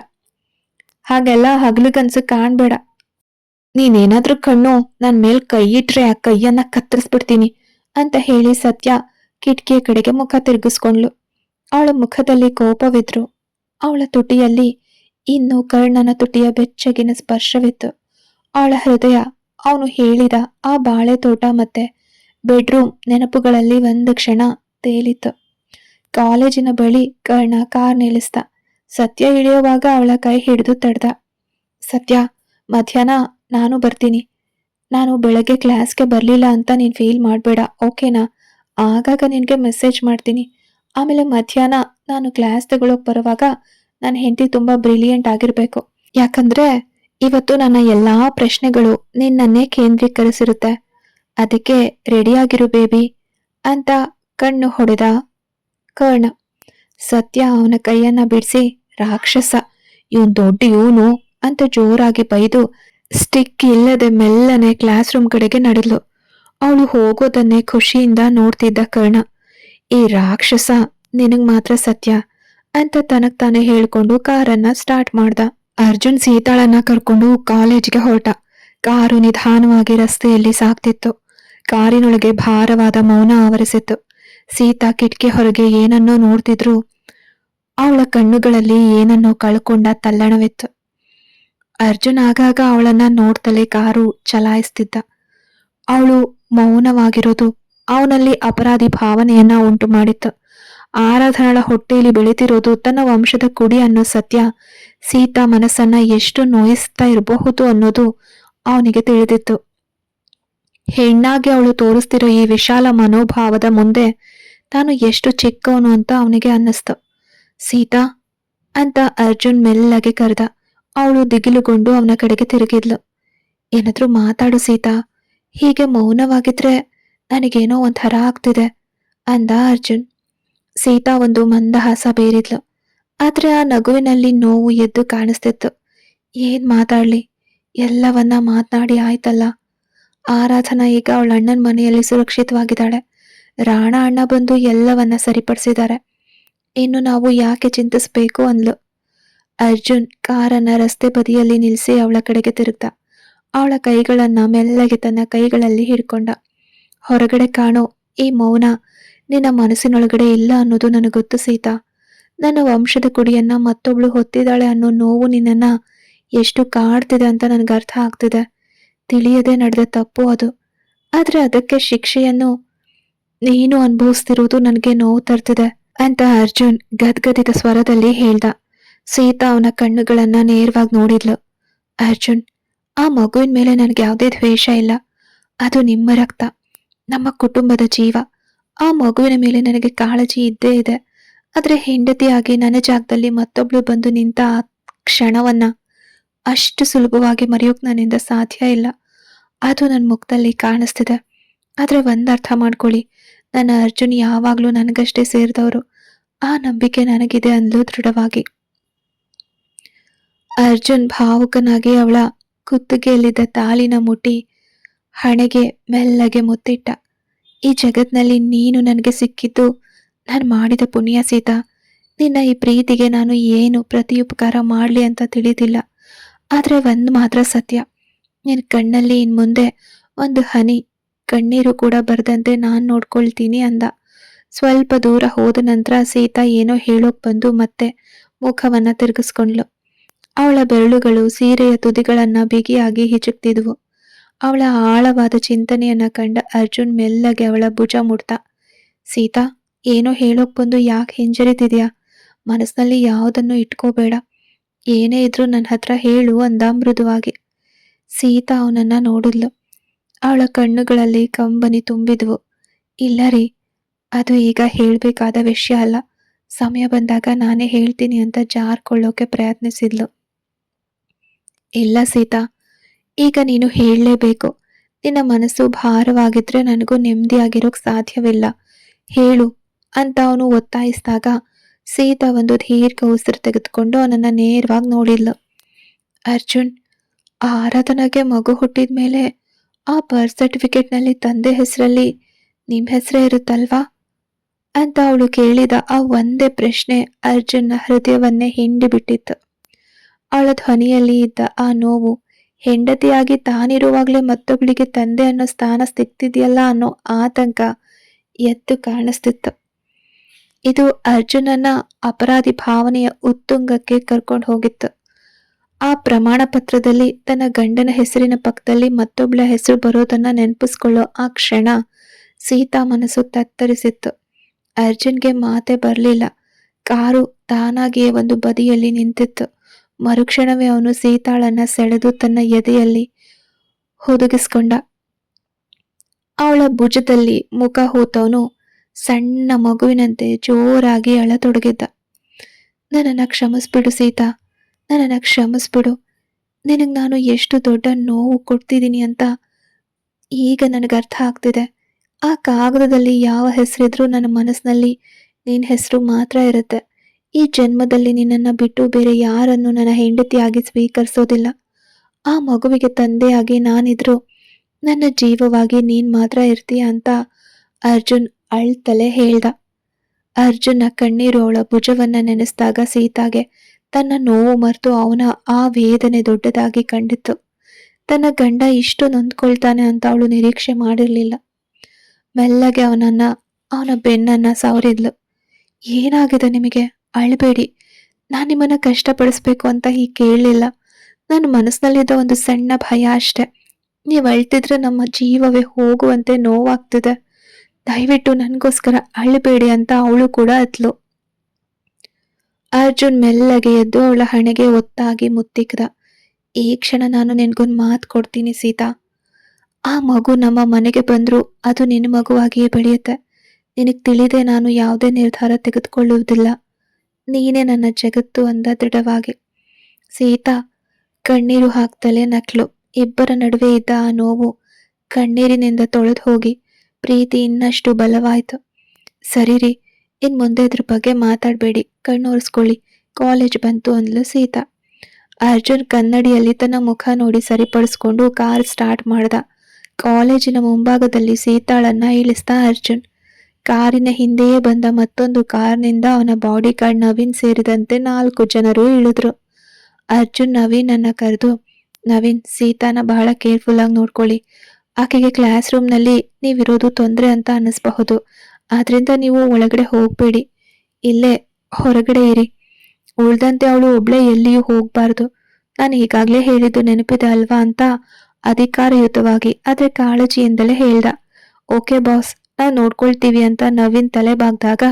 ಹಾಗೆಲ್ಲ ಹಗಲುಗನ್ಸು ಕಾಣ್ಬೇಡ. ನೀನೇನಾದ್ರೂ ಕಣ್ಣು ನನ್ ಮೇಲ್ ಕೈ ಇಟ್ರೆ ಆ ಕೈಯನ್ನ ಕತ್ತರಿಸ್ಬಿಡ್ತೀನಿ ಅಂತ ಹೇಳಿ ಸತ್ಯ ಕಿಟಕಿಯ ಕಡೆಗೆ ಮುಖ ತಿರುಗಿಸ್ಕೊಂಡ್ಲು. ಅವಳ ಮುಖದಲ್ಲಿ ಕೋಪವಿದ್ರು. ಅವಳ ತುಟಿಯಲ್ಲಿ ಇನ್ನು ಕರ್ಣನ ತುಟಿಯ ಬೆಚ್ಚಗಿನ ಸ್ಪರ್ಶವಿತ್ತು. ಅವಳ ಹೃದಯ ಅವನು ಹೇಳಿದ ಆ ಬಾಳೆ ತೋಟ ಮತ್ತೆ ಬೆಡ್ರೂಮ್ ನೆನಪುಗಳಲ್ಲಿ ಒಂದು ಕ್ಷಣ ತೇಲಿತ್ತು. ಕಾಲೇಜಿನ ಬಳಿ ಕರ್ಣ ಕಾರ್ ನಿಲ್ಲಿಸ್ದ. ಸತ್ಯ ಇಳಿಯುವಾಗ ಅವಳ ಕೈ ಹಿಡಿದು ತಡ್ದ. ಸತ್ಯ, ಮಧ್ಯಾಹ್ನ ನಾನು ಬರ್ತೀನಿ. ನಾನು ಬೆಳಗ್ಗೆ ಕ್ಲಾಸ್ಗೆ ಬರಲಿಲ್ಲ ಅಂತ ನೀನು ಫೀಲ್ ಮಾಡಬೇಡ, ಓಕೆನಾ? ಆಗಾಗ ನಿನಗೆ ಮೆಸೇಜ್ ಮಾಡ್ತೀನಿ. ಆಮೇಲೆ ಮಧ್ಯಾಹ್ನ ನಾನು ಕ್ಲಾಸ್ ತಗೊಳ್ಳೋಕೆ ಬರುವಾಗ ನನ್ನ ಹೆಂಡತಿ ತುಂಬ ಬ್ರಿಲಿಯಂಟ್ ಆಗಿರಬೇಕು. ಯಾಕಂದ್ರೆ ಇವತ್ತು ನನ್ನ ಎಲ್ಲಾ ಪ್ರಶ್ನೆಗಳು ನಿನ್ನನ್ನೇ ಕೇಂದ್ರೀಕರಿಸಿರುತ್ತೆ. ಅದಕ್ಕೆ ರೆಡಿಯಾಗಿರು ಬೇಬಿ ಅಂತ ಕಣ್ಣು ಹೊಡೆದ ಕರ್ಣ. ಸತ್ಯ ಅವನ ಕೈಯನ್ನ ಬಿಡಿಸಿ, ರಾಕ್ಷಸ, ಇವನ್ ದೊಡ್ಡ ಇವನು ಅಂತ ಜೋರಾಗಿ ಬೈದು ಸ್ಟಿಕ್ ಇಲ್ಲದೆ ಮೆಲ್ಲನೆ ಕ್ಲಾಸ್ ರೂಮ್ ಕಡೆಗೆ ನಡೆದ್ಲು. ಅವಳು ಹೋಗೋದನ್ನೇ ಖುಷಿಯಿಂದ ನೋಡ್ತಿದ್ದ ಕರ್ಣ. ಈ ರಾಕ್ಷಸ ನಿನಗ್ ಮಾತ್ರ ಸತ್ಯ ಅಂತ ತನಗ್ ತಾನೇ ಹೇಳ್ಕೊಂಡು ಕಾರನ್ನ ಸ್ಟಾರ್ಟ್ ಮಾಡ್ದ. ಅರ್ಜುನ್ ಸೀತಾಳನ್ನ ಕರ್ಕೊಂಡು ಕಾಲೇಜ್ಗೆ ಹೊರಟ. ಕಾರು ನಿಧಾನವಾಗಿ ರಸ್ತೆಯಲ್ಲಿ ಸಾಗ್ತಿತ್ತು. ಕಾರಿನೊಳಗೆ ಭಾರವಾದ ಮೌನ ಆವರಿಸಿತ್ತು. ಸೀತಾ ಕಿಟಕಿ ಹೊರಗೆ ಏನನ್ನೋ ನೋಡ್ತಿದ್ರು. ಅವಳ ಕಣ್ಣುಗಳಲ್ಲಿ ಏನನ್ನೋ ಕಳ್ಕೊಂಡ ತಲ್ಲಣವಿತ್ತು. ಅರ್ಜುನ್ ಆಗಾಗ ಅವಳನ್ನ ನೋಡ್ತಲೇ ಕಾರು ಚಲಾಯಿಸ್ತಿದ್ದ. ಅವಳು ಮೌನವಾಗಿರೋದು ಅವನಲ್ಲಿ ಅಪರಾಧಿ ಭಾವನೆಯನ್ನ ಉಂಟು ಮಾಡಿತ್ತು. ಆರಾಧನಳ ಹೊಟ್ಟೆಯಲ್ಲಿ ಬೆಳೆತಿರೋದು ತನ್ನ ವಂಶದ ಕುಡಿ ಅನ್ನೋ ಸತ್ಯ ಸೀತಾ ಮನಸ್ಸನ್ನ ಎಷ್ಟು ನೋಯಿಸ್ತಾ ಇರಬಹುದು ಅನ್ನೋದು ಅವನಿಗೆ ತಿಳಿದಿತ್ತು. ಹೆಣ್ಣಾಗಿ ಅವಳು ತೋರಿಸ್ತಿರೋ ಈ ವಿಶಾಲ ಮನೋಭಾವದ ಮುಂದೆ ತಾನು ಎಷ್ಟು ಚಿಕ್ಕವನು ಅಂತ ಅವನಿಗೆ ಅನ್ನಿಸ್ತು. ಸೀತಾ ಅಂತ ಅರ್ಜುನ್ ಮೆಲ್ಲಗೆ ಕರೆದ. ಅವಳು ದಿಗಿಲುಗೊಂಡು ಅವನ ಕಡೆಗೆ ತಿರುಗಿದ್ಲು. ಏನಾದ್ರೂ ಮಾತಾಡು ಸೀತಾ, ಹೀಗೆ ಮೌನವಾಗಿದ್ರೆ ನನಗೇನೋ ಒಂಥರ ಆಗ್ತಿದೆ ಅಂದ ಅರ್ಜುನ್. ಸೀತಾ ಒಂದು ಮಂದಹಾಸ ಬೀರಿದ್ಲು. ಆದ್ರೆ ಆ ನಗುವಿನಲ್ಲಿ ನೋವು ಎದ್ದು ಕಾಣಿಸ್ತಿತ್ತು. ಏನ್ ಮಾತಾಡ್ಲಿ? ಎಲ್ಲವನ್ನ ಮಾತನಾಡಿ ಆಯ್ತಲ್ಲ. ಆರಾಧನಾ ಈಗ ಅವಳ ಅಣ್ಣನ ಮನೆಯಲ್ಲಿ ಸುರಕ್ಷಿತವಾಗಿದ್ದಾಳೆ. ರಾಣ ಅಣ್ಣ ಬಂದು ಎಲ್ಲವನ್ನ ಸರಿಪಡಿಸಿದ್ದಾರೆ. ಇನ್ನು ನಾವು ಯಾಕೆ ಚಿಂತಿಸ್ಬೇಕು ಅಂದ್ಲು. ಅರ್ಜುನ್ ಕಾರನ್ನ ರಸ್ತೆ ಬದಿಯಲ್ಲಿ ನಿಲ್ಲಿಸಿ ಅವಳ ಕಡೆಗೆ ತಿರುಗ್ದ. ಅವಳ ಕೈಗಳನ್ನ ಮೆಲ್ಲಗೆ ತನ್ನ ಕೈಗಳಲ್ಲಿ ಹಿಡ್ಕೊಂಡ. ಹೊರಗಡೆ ಕಾಣೋ ಈ ಮೌನ ನಿನ್ನ ಮನಸ್ಸಿನೊಳಗಡೆ ಇಲ್ಲ ಅನ್ನೋದು ನನಗೆ ಗೊತ್ತು ಸೀತಾ. ನನ್ನ ವಂಶದ ಕುಡಿಯನ್ನ ಮತ್ತೊಬ್ಳು ಹೊತ್ತಿದ್ದಾಳೆ ಅನ್ನೋ ನೋವು ನಿನ್ನನ್ನ ಎಷ್ಟು ಕಾಡ್ತಿದೆ ಅಂತ ನನಗೆ ಅರ್ಥ ಆಗ್ತಿದೆ. ತಿಳಿಯದೆ ನಡೆದ ತಪ್ಪು ಅದು. ಆದ್ರೆ ಅದಕ್ಕೆ ಶಿಕ್ಷೆಯನ್ನು ನೀನು ಅನುಭವಿಸ್ತಿರೋದು ನನಗೆ ನೋವು ತರ್ತಿದೆ ಅಂತ ಅರ್ಜುನ್ ಗದ್ಗದಿದ ಸ್ವರದಲ್ಲಿ ಹೇಳ್ದ. ಸೀತಾ ಅವನ ಕಣ್ಣುಗಳನ್ನ ನೇರವಾಗಿ ನೋಡಿದ್ಲು. ಅರ್ಜುನ್, ಆ ಮಗುವಿನ ಮೇಲೆ ನನಗೆ ಯಾವುದೇ ದ್ವೇಷ ಇಲ್ಲ. ಅದು ನಿಮ್ಮ ರಕ್ತ, ನಮ್ಮ ಕುಟುಂಬದ ಜೀವ. ಆ ಮಗುವಿನ ಮೇಲೆ ನನಗೆ ಕಾಳಜಿ ಇದ್ದೇ ಇದೆ. ಆದ್ರೆ ಹೆಂಡತಿಯಾಗಿ ನನ್ನ ಜಾಗದಲ್ಲಿ ಮತ್ತೊಬ್ಳು ಬಂದು ನಿಂತ ಆ ಕ್ಷಣವನ್ನ ಅಷ್ಟು ಸುಲಭವಾಗಿ ಮರೆಯೋಕ್ ನನ್ನಿಂದ ಸಾಧ್ಯ ಇಲ್ಲ. ಅದು ನನ್ನ ಮುಖದಲ್ಲಿ ಕಾಣಿಸ್ತಿದೆ. ಆದ್ರೆ ಒಂದ್ ಅರ್ಥ ಮಾಡ್ಕೊಳ್ಳಿ, ನನ್ನ ಅರ್ಜುನ್ ಯಾವಾಗ್ಲೂ ನನಗಷ್ಟೇ ಸೇರಿದವರು. ಆ ನಂಬಿಕೆ ನನಗಿದೆ ಅಂದ್ಲು ದೃಢವಾಗಿ. ಅರ್ಜುನ್ ಭಾವುಕನಾಗಿ ಅವಳ ಕುತ್ತಿಗೆಯಲ್ಲಿದ್ದ ತಾಳಿನ ಮುಟ್ಟಿ ಹಣೆಗೆ ಮೆಲ್ಲಗೆ ಮುತ್ತಿಟ್ಟ. ಈ ಜಗತ್ನಲ್ಲಿ ನೀನು ನನಗೆ ಸಿಕ್ಕಿದ್ದು ನಾನು ಮಾಡಿದ ಪುಣ್ಯ ಸೀತಾ. ನಿನ್ನ ಈ ಪ್ರೀತಿಗೆ ನಾನು ಏನು ಪ್ರತಿಯುಪಕಾರ ಮಾಡಲಿ ಅಂತ ತಿಳಿದಿಲ್ಲ. ಆದರೆ ಒಂದು ಮಾತ್ರ ಸತ್ಯ, ನಿನ್ನ ಕಣ್ಣಲ್ಲಿ ಇನ್ಮುಂದೆ ಒಂದು ಹನಿ ಕಣ್ಣೀರು ಕೂಡ ಬರದಂತೆ ನಾನು ನೋಡ್ಕೊಳ್ತೀನಿ ಅಂದ. ಸ್ವಲ್ಪ ದೂರ ಹೋದ ನಂತರ ಸೀತಾ ಏನೋ ಹೇಳೋಕ್ ಬಂದು ಮತ್ತೆ ಮುಖವನ್ನ ತಿರುಗಿಸ್ಕೊಂಡ್ಲು. ಅವಳ ಬೆರಳುಗಳು ಸೀರೆಯ ತುದಿಗಳನ್ನ ಬಿಗಿಯಾಗಿ ಹಿಚುಕ್ತಿದ್ವು. ಅವಳ ಆಳವಾದ ಚಿಂತನೆಯನ್ನ ಕಂಡ ಅರ್ಜುನ್ ಮೆಲ್ಲಗೆ ಅವಳ ಭುಜ ಮುಟ್ತ. ಸೀತಾ, ಏನೋ ಹೇಳೋಕ್ ಬಂದು ಯಾಕೆ ಹಿಂಜರಿತಿದ್ಯಾ? ಮನಸ್ಸಿನಲ್ಲಿ ಯಾವುದನ್ನು ಇಟ್ಕೋಬೇಡ. ಏನೇ ಇದ್ರೂ ನನ್ನ ಹತ್ರ ಹೇಳು ಅಂದ ಮೃದುವಾಗಿ. ಸೀತಾ ಅವನನ್ನ ನೋಡಿದ್ಲು. ಅವಳ ಕಣ್ಣುಗಳಲ್ಲಿ ಕಂಬನಿ ತುಂಬಿದ್ವು. ಇಲ್ಲ ರೀ, ಅದು ಈಗ ಹೇಳ್ಬೇಕಾದ ವಿಷಯ ಅಲ್ಲ. ಸಮಯ ಬಂದಾಗ ನಾನೇ ಹೇಳ್ತೀನಿ ಅಂತ ಜಾರ್ಕೊಳ್ಳೋಕೆ ಪ್ರಯತ್ನಿಸಿದ್ಲು. ಇಲ್ಲ ಸೀತಾ, ಈಗ ನೀನು ಹೇಳಲೇಬೇಕು. ನಿನ್ನ ಮನಸ್ಸು ಭಾರವಾಗಿದ್ರೆ ನನಗೂ ನೆಮ್ಮದಿಯಾಗಿರೋಕ್ ಸಾಧ್ಯವಿಲ್ಲ. ಹೇಳು ಅಂತ ಅವನು ಒತ್ತಾಯಿಸಿದಾಗ ಸೀತಾ ಒಂದು ದೀರ್ಘ ಉಸಿರು ತೆಗೆದುಕೊಂಡು ಅವನನ್ನ ನೇರವಾಗಿ ನೋಡಿದ್ಲು. ಅರ್ಜುನ್, ಆ ಆರಾಧನೆಗೆ ಮಗು ಹುಟ್ಟಿದ ಮೇಲೆ ಆ ಬರ್ತ್ ಸರ್ಟಿಫಿಕೇಟ್ನಲ್ಲಿ ತಂದೆ ಹೆಸರಲ್ಲಿ ನಿಮ್ಮ ಹೆಸರೇ ಇರುತ್ತಲ್ವಾ ಅಂತ ಅವಳು ಕೇಳಿದ ಆ ಒಂದೇ ಪ್ರಶ್ನೆ ಅರ್ಜುನ್ನ ಹೃದಯವನ್ನೇ ಹಿಂಡಿ ಬಿಟ್ಟಿತ್ತು. ಅವಳ ಧ್ವನಿಯಲ್ಲಿ ಇದ್ದ ಆ ನೋವು, ಹೆಂಡತಿಯಾಗಿ ತಾನಿರುವಾಗಲೇ ಮತ್ತೊಬ್ಬಳಿಗೆ ತಂದೆ ಅನ್ನೋ ಸ್ಥಾನ ಸಿಗ್ತಿದೆಯಲ್ಲ ಅನ್ನೋ ಆತಂಕ ಎದ್ದು ಕಾಣಿಸ್ತಿತ್ತು. ಇದು ಅರ್ಜುನನ ಅಪರಾಧಿ ಭಾವನೆಯ ಉತ್ತುಂಗಕ್ಕೆ ಕರ್ಕೊಂಡು ಹೋಗಿತ್ತು. ಆ ಪ್ರಮಾಣ ಪತ್ರದಲ್ಲಿ ತನ್ನ ಗಂಡನ ಹೆಸರಿನ ಪಕ್ಕದಲ್ಲಿ ಮತ್ತೊಬ್ಬಳ ಹೆಸರು ಬರೋದನ್ನ ನೆನಪಿಸ್ಕೊಳ್ಳೋ ಆ ಕ್ಷಣ ಸೀತಾ ಮನಸ್ಸು ತತ್ತರಿಸಿತ್ತು. ಅರ್ಜುನ್ಗೆ ಮಾತೆ ಬರಲಿಲ್ಲ. ಕಾರು ತಾನಾಗಿಯೇ ಒಂದು ಬದಿಯಲ್ಲಿ ನಿಂತಿತ್ತು. ಮರುಕ್ಷಣವೇ ಅವನು ಸೀತಾಳನ್ನ ಸೆಳೆದು ತನ್ನ ಎದೆಯಲ್ಲಿ ಹುದುಗಿಸ್ಕೊಂಡ. ಅವಳ ಭುಜದಲ್ಲಿ ಮುಖ ಹೂತವನು ಸಣ್ಣ ಮಗುವಿನಂತೆ ಜೋರಾಗಿ ಅಳತೊಡಗಿದ್ದ. ನನ್ನನ್ನು ಕ್ಷಮಿಸ್ಬಿಡು ಸೀತಾ, ನನ್ನನ್ನು ಕ್ಷಮಿಸ್ಬಿಡು. ನಿನಗೆ ನಾನು ಎಷ್ಟು ದೊಡ್ಡ ನೋವು ಕೊಡ್ತಿದ್ದೀನಿ ಅಂತ ಈಗ ನನಗೆ ಅರ್ಥ ಆಗ್ತಿದೆ. ಆ ಕಾಗದದಲ್ಲಿ ಯಾವ ಹೆಸರಿದ್ರೂ ನನ್ನ ಮನಸ್ಸಿನಲ್ಲಿ ನಿನ್ನ ಹೆಸರು ಮಾತ್ರ ಇರುತ್ತೆ. ಈ ಜನ್ಮದಲ್ಲಿ ನಿನ್ನನ್ನು ಬಿಟ್ಟು ಬೇರೆ ಯಾರನ್ನು ನನ್ನ ಹೆಂಡತಿಯಾಗಿ ಸ್ವೀಕರಿಸೋದಿಲ್ಲ. ಆ ಮಗುವಿಗೆ ತಂದೆಯಾಗಿ ನಾನಿದ್ರು ನನ್ನ ಜೀವವಾಗಿ ನೀನ್ ಮಾತ್ರ ಇರ್ತೀಯ ಅಂತ ಅರ್ಜುನ್ ಅಳ್ತಲೇ ಹೇಳ್ದ. ಅರ್ಜುನ ಕಣ್ಣೀರು ಅವಳ ಭುಜವನ್ನ ನೆನೆಸಿದಾಗ ಸೀತಾಗೆ ತನ್ನ ನೋವು ಮರೆತು ಅವನ ಆ ವೇದನೆ ದೊಡ್ಡದಾಗಿ ಕಂಡಿತ್ತು. ತನ್ನ ಗಂಡ ಇಷ್ಟು ನೊಂದ್ಕೊಳ್ತಾನೆ ಅಂತ ಅವಳು ನಿರೀಕ್ಷೆ ಮಾಡಿರ್ಲಿಲ್ಲ. ಮೆಲ್ಲಗೆ ಅವನ ಬೆನ್ನನ್ನ ಸವರಿದ್ಲು. ಏನಾಗಿದೆ ನಿಮಗೆ? ಅಳಬೇಡಿ. ನಾನು ನಿಮ್ಮನ್ನ ಕಷ್ಟಪಡಿಸ್ಬೇಕು ಅಂತ ಹೀಗೆ ಕೇಳಲಿಲ್ಲ. ನನ್ನ ಮನಸ್ಸಿನಲ್ಲಿದ್ದ ಒಂದು ಸಣ್ಣ ಭಯ ಅಷ್ಟೆ. ನೀವು ಅಳ್ತಿದ್ರೆ ನಮ್ಮ ಜೀವವೇ ಹೋಗುವಂತೆ ನೋವಾಗ್ತಿದೆ. ದಯವಿಟ್ಟು ನನಗೋಸ್ಕರ ಅಳಬೇಡಿ ಅಂತ ಅವಳು ಕೂಡ ಅತ್ಲು. ಅರ್ಜುನ್ ಮೆಲ್ಲಗೆ ಎದ್ದು ಅವಳ ಹಣೆಗೆ ಒತ್ತಾಗಿ ಮುತ್ತಿಕ್ದ. ಈ ಕ್ಷಣ ನಾನು ನಿನ್ಗೊಂದು ಮಾತು ಕೊಡ್ತೀನಿ ಸೀತಾ. ಆ ಮಗು ನಮ್ಮ ಮನೆಗೆ ಬಂದ್ರು ಅದು ನಿನ್ನ ಮಗುವಾಗಿಯೇ ಬೆಳೆಯುತ್ತೆ. ನಿನಗೆ ತಿಳಿದೆ ನಾನು ಯಾವುದೇ ನಿರ್ಧಾರ ತೆಗೆದುಕೊಳ್ಳುವುದಿಲ್ಲ. ನೀನೇ ನನ್ನ ಜಗತ್ತು ಅಂದ ದೃಢವಾಗಿ. ಸೀತಾ ಕಣ್ಣೀರು ಹಾಕ್ತಲೇ ನಕ್ಲು. ಇಬ್ಬರ ನಡುವೆ ಇದ್ದ ಆ ನೋವು ಕಣ್ಣೀರಿನಿಂದ ತೊಳೆದು ಹೋಗಿ ಪ್ರೀತಿ ಇನ್ನಷ್ಟು ಬಲವಾಯ್ತು. ಸರಿರಿ, ಇನ್ ಮುಂದೆ ಇದ್ರ ಬಗ್ಗೆ ಮಾತಾಡಬೇಡಿ, ಕಣ್ಣೋರ್ಸ್ಕೊಳ್ಳಿ, ಕಾಲೇಜ್ ಬಂತು ಅಂದ್ಲು ಸೀತಾ. ಅರ್ಜುನ್ ಕನ್ನಡಿಯಲ್ಲಿ ತನ್ನ ಮುಖ ನೋಡಿ ಸರಿಪಡಿಸ್ಕೊಂಡು ಕಾರ್ ಸ್ಟಾರ್ಟ್ ಮಾಡ್ದ. ಕಾಲೇಜಿನ ಮುಂಭಾಗದಲ್ಲಿ ಸೀತಾಳನ್ನ ಇಳಿಸ್ದ ಅರ್ಜುನ್. ಕಾರಿನ ಹಿಂದೆಯೇ ಬಂದ ಮತ್ತೊಂದು ಕಾರ್ನಿಂದ ಅವನ ಬಾಡಿ ಗಾರ್ಡ್ ನವೀನ್ ಸೇರಿದಂತೆ 4 ಜನರು ಇಳಿದ್ರು. ಅರ್ಜುನ್ ನವೀನ್ ಅನ್ನ ಕರೆದು, ನವೀನ್, ಸೀತಾನ ಬಹಳ ಕೇರ್ಫುಲ್ ಆಗಿ ನೋಡ್ಕೊಳ್ಳಿ. ಆಕೆಗೆ ಕ್ಲಾಸ್ ರೂಮ್ನಲ್ಲಿ ನೀವಿರೋದು ತೊಂದರೆ ಅಂತ ಅನ್ನಿಸ್ಬಹುದು. ಆದ್ರಿಂದ ನೀವು ಒಳಗಡೆ ಹೋಗ್ಬೇಡಿ, ಇಲ್ಲೇ ಹೊರಗಡೆ ಇರಿ. ಉಳ್ದಂತೆ ಅವಳು ಒಬ್ಳೆ ಎಲ್ಲಿಯೂ ಹೋಗ್ಬಾರ್ದು. ನಾನು ಈಗಾಗಲೇ ಹೇಳಿದ್ದು ನೆನಪಿದೆ ಅಲ್ವಾ ಅಂತ ಅಧಿಕಾರಯುತವಾಗಿ ಆದ್ರೆ ಕಾಳಜಿಯಿಂದಲೇ ಹೇಳ್ದ. ಓಕೆ ಬಾಸ್, ನಾವು ನೋಡ್ಕೊಳ್ತೀವಿ ಅಂತ ನವೀನ್ ತಲೆ ಬಾಗ್ದಾಗ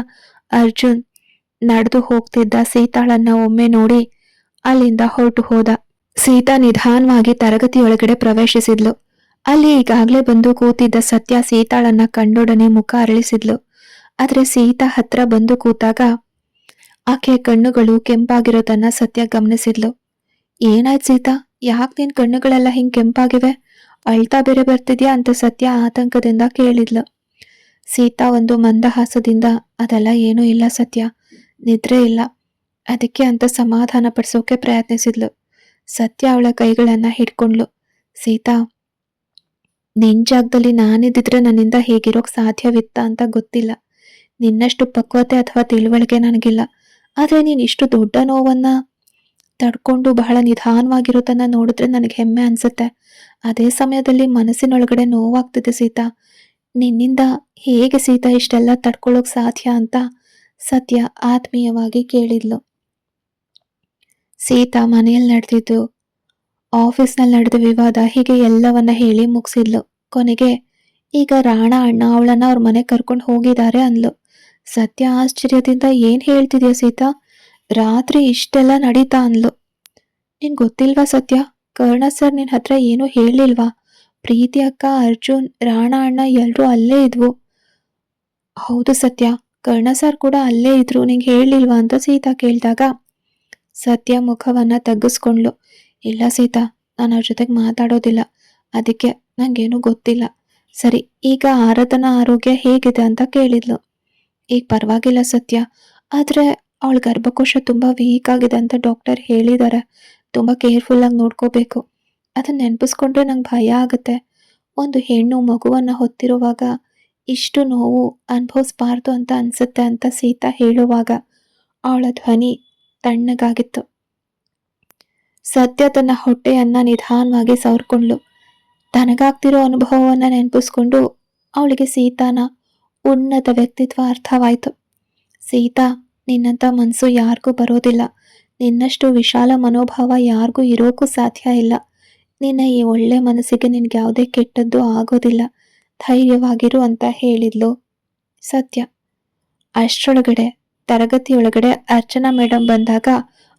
ಅರ್ಜುನ್ ನಡೆದು ಹೋಗ್ತಿದ್ದ ಸೀತಾಳನ್ನ ಒಮ್ಮೆ ನೋಡಿ ಅಲ್ಲಿಂದ ಹೊರಟು ಹೋದ. ಸೀತಾ ನಿಧಾನವಾಗಿ ತರಗತಿಯೊಳಗಡೆ ಪ್ರವೇಶಿಸಿದ್ಲು. ಅಲ್ಲಿ ಈಗಾಗಲೇ ಬಂದು ಕೂತಿದ್ದ ಸತ್ಯ ಸೀತಾಳನ್ನ ಕಂಡೊಡನೆ ಮುಖ ಅರಳಿಸಿದ್ಲು. ಆದ್ರೆ ಸೀತಾ ಹತ್ರ ಬಂದು ಕೂತಾಗ ಆಕೆಯ ಕಣ್ಣುಗಳು ಕೆಂಪಾಗಿರೋದನ್ನ ಸತ್ಯ ಗಮನಿಸಿದ್ಲು. ಏನಾಯ್ತು ಸೀತಾ, ಯಾಕೆ ನಿನ್ ಕಣ್ಣುಗಳೆಲ್ಲ ಹಿಂಗ್ ಕೆಂಪಾಗಿವೆ? ಅಳ್ತಾ ಬೇರೆ ಬರ್ತಿದ್ಯಾ ಅಂತ ಸತ್ಯ ಆತಂಕದಿಂದ ಕೇಳಿದ್ಲು. ಸೀತಾ ಒಂದು ಮಂದಹಾಸದಿಂದ, ಅದೆಲ್ಲ ಏನೂ ಇಲ್ಲ ಸತ್ಯ, ನಿದ್ರೆ ಇಲ್ಲ, ಅದಕ್ಕೆ ಅಂತ ಸಮಾಧಾನ ಪಡಿಸೋಕೆ ಪ್ರಯತ್ನಿಸಿದ್ಲು. ಸತ್ಯ ಅವಳ ಕೈಗಳನ್ನ ಹಿಡ್ಕೊಂಡ್ಲು. ಸೀತಾ, ನಿನ್ ಜಾಗದಲ್ಲಿ ನಾನಿದ್ದಿದ್ರೆ ನನ್ನಿಂದ ಹೇಗಿರೋಕ್ ಸಾಧ್ಯವಿತ್ತ ಅಂತ ಗೊತ್ತಿಲ್ಲ. ನಿನ್ನಷ್ಟು ಪಕ್ವತೆ ಅಥವಾ ತಿಳುವಳಿಕೆ ನನಗಿಲ್ಲ. ಆದ್ರೆ ನೀನ್ ಇಷ್ಟು ದೊಡ್ಡ ನೋವನ್ನ ತಡ್ಕೊಂಡು ಬಹಳ ನಿಧಾನವಾಗಿರೋದನ್ನ ನೋಡಿದ್ರೆ ನನಗೆ ಹೆಮ್ಮೆ ಅನ್ಸುತ್ತೆ. ಅದೇ ಸಮಯದಲ್ಲಿ ಮನಸ್ಸಿನೊಳಗಡೆ ನೋವಾಗ್ತಿದೆ ಸೀತಾ. ನಿನ್ನಿಂದ ಹೇಗೆ ಸೀತಾ ಇಷ್ಟೆಲ್ಲ ತಡ್ಕೊಳ್ಳೋಕ್ ಸಾಧ್ಯ ಅಂತ ಸತ್ಯ ಆತ್ಮೀಯವಾಗಿ ಕೇಳಿದ್ಲು. ಸೀತಾ ಮನೆಯಲ್ಲಿ ನಡೆದಿದ್ದು, ಆಫೀಸ್ನಲ್ಲಿ ನಡೆದ ವಿವಾದ, ಹೀಗೆ ಎಲ್ಲವನ್ನ ಹೇಳಿ ಮುಗಿಸಿದ್ಲು. ಕೊನೆಗೆ ಈಗ ರಾಣಾ ಅಣ್ಣ ಅವಳನ್ನ ಅವ್ರ ಮನೆ ಕರ್ಕೊಂಡು ಹೋಗಿದ್ದಾರೆ ಅಂದ್ಲು. ಸತ್ಯ ಆಶ್ಚರ್ಯದಿಂದ, ಏನ್ ಹೇಳ್ತಿದ್ಯಾ ಸೀತಾ, ರಾತ್ರಿ ಇಷ್ಟೆಲ್ಲ ನಡೀತಾ ಅಂದ್ಲು. ನಿನ್ ಗೊತ್ತಿಲ್ವಾ ಸತ್ಯ, ಕರ್ಣ ಸರ್ ನಿನ್ ಹತ್ರ ಏನು ಹೇಳಿಲ್ವಾ? ಪ್ರೀತಿ ಅಕ್ಕ, ಅರ್ಜುನ್, ರಾಣಾ ಅಣ್ಣ ಎಲ್ರೂ ಅಲ್ಲೇ ಇದ್ವು. ಹೌದು ಸತ್ಯ, ಕರ್ಣ ಸರ್ ಕೂಡ ಅಲ್ಲೇ ಇದ್ರು, ನಿಂಗೆ ಹೇಳಿಲ್ವಾ ಅಂತ ಸೀತಾ ಕೇಳಿದಾಗ ಸತ್ಯ ಮುಖವನ್ನ ತಗ್ಗಿಸ್ಕೊಂಡ್ಲು. ಇಲ್ಲ ಸೀತಾ, ನಾನು ಅವ್ರ ಜೊತೆಗೆ ಮಾತಾಡೋದಿಲ್ಲ, ಅದಕ್ಕೆ ನಂಗೇನು ಗೊತ್ತಿಲ್ಲ. ಸರಿ, ಈಗ ಆರಾಧನಾ ಆರೋಗ್ಯ ಹೇಗಿದೆ ಅಂತ ಕೇಳಿದ್ಲು. ಈಗ ಪರವಾಗಿಲ್ಲ ಸತ್ಯ, ಆದ್ರೆ ಅವಳ ಗರ್ಭಕೋಶ ತುಂಬಾ ವೀಕ್ ಆಗಿದೆ ಅಂತ ಡಾಕ್ಟರ್ ಹೇಳಿದ್ದಾರೆ. ತುಂಬಾ ಕೇರ್ಫುಲ್ ಆಗಿ ನೋಡ್ಕೋಬೇಕು. ಅದನ್ನ ನೆನಪಿಸ್ಕೊಂಡ್ರೆ ನಂಗೆ ಭಯ ಆಗುತ್ತೆ. ಒಂದು ಹೆಣ್ಣು ಮಗುವನ್ನ ಹೊತ್ತಿರುವಾಗ ಇಷ್ಟು ನೋವು ಅನುಭವಿಸ್ಬಾರ್ದು ಅಂತ ಅನ್ಸುತ್ತೆ ಅಂತ ಸೀತಾ ಹೇಳುವಾಗ ಅವಳ ಧ್ವನಿ ತಣ್ಣಗಾಗಿತ್ತು. ಸತ್ಯ ತನ್ನ ಹೊಟ್ಟೆಯನ್ನ ನಿಧಾನವಾಗಿ ಸವರ್ಕೊಂಡ್ಲು. ತನಗಾಗ್ತಿರೋ ಅನುಭವವನ್ನ ನೆನಪಿಸ್ಕೊಂಡು ಅವಳಿಗೆ ಸೀತಾನ ಉನ್ನತ ವ್ಯಕ್ತಿತ್ವ ಅರ್ಥವಾಯ್ತು. ಸೀತಾ, ನಿನ್ನಂತ ಮನಸ್ಸು ಯಾರಿಗೂ ಬರೋದಿಲ್ಲ. ನಿನ್ನಷ್ಟು ವಿಶಾಲ ಮನೋಭಾವ ಯಾರಿಗೂ ಇರೋಕ್ಕೂ ಸಾಧ್ಯ ಇಲ್ಲ. ನಿನ್ನ ಈ ಒಳ್ಳೆ ಮನಸ್ಸಿಗೆ ನಿನ್ಗೆ ಯಾವುದೇ ಕೆಟ್ಟದ್ದು ಆಗೋದಿಲ್ಲ. ಧೈರ್ಯವಾಗಿರು ಅಂತ ಹೇಳಿದ್ಲು ಸತ್ಯ. ಅಷ್ಟರೊಳಗಡೆ ತರಗತಿಯೊಳಗಡೆ ಅರ್ಚನಾ ಮೇಡಮ್ ಬಂದಾಗ